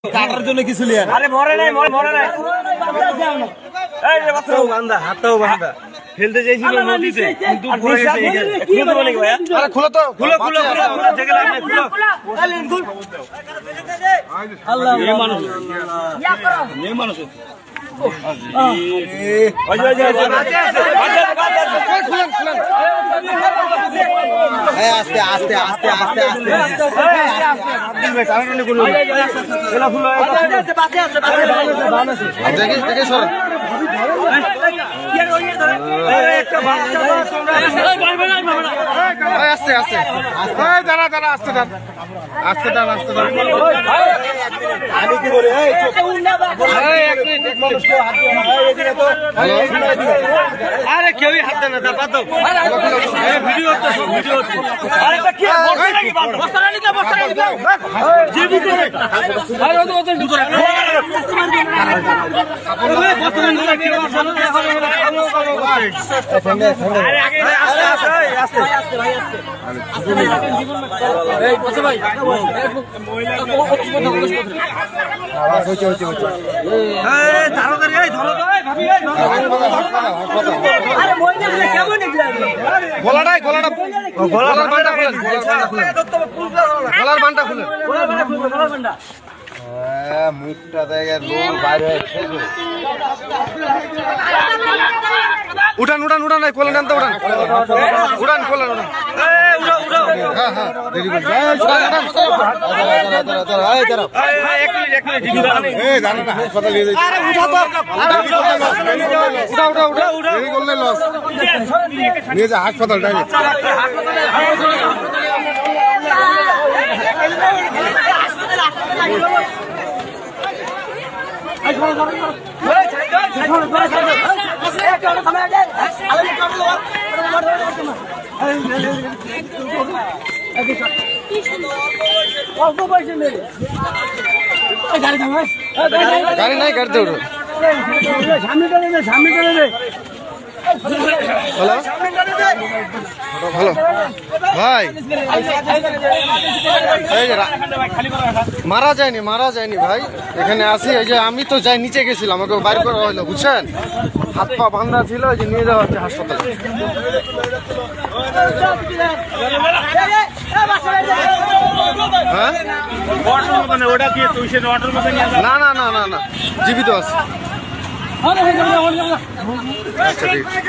কাটার জন্য কিছু লিয়া আরে মরে নাই এই যে বাচ্চাও বান্দা হাতও বান্দা ফেলতে চাইছিল নদীতে কিন্তু পড়ে গেছে খুলে দেব নাকি ভাইয়া আরে খুলো তো খুলো জেগে লাগবে খুলো আল্লাহ এই মানুষ আস্তে আস্তে আস্তে আস্তে আস্তে দেখে সর আস্তে আস্তে দাঁড়া দাঁড়া আস্তে দাঁড়া আস্তে দাঁড়া আস্তে দাঁড়া আমি কি বলি আরে কেউই হাত দেয় না তার বাদ দাও ভিডিও হচ্ছে আরে তা কি বস্তা নিতে জীবিত আরে ওদের ভিতরে মুখটা দেখে লোক বাইরে উঠান উঠান উঠান কোলে টানতে উঠান উঠান কোলে উঠান হ্যাঁ হ্যাঁ নিয়ে যা হাসপাতাল গাড়ি নাই গাড়িতে উঠো হ্যালো হ্যালো ভাই মারা যায়নি ভাই এখানে আসি এই যে আমি তো যাই নিচে গেছিলাম আমাকে বাইর করা হলো বুঝছেন হাত পা বান্ধা ছিল যে নিয়ে যাওয়া হচ্ছে হাসপাতালে হ্যাঁ না না না না না জীবিত আছে আচ্ছা ঠিক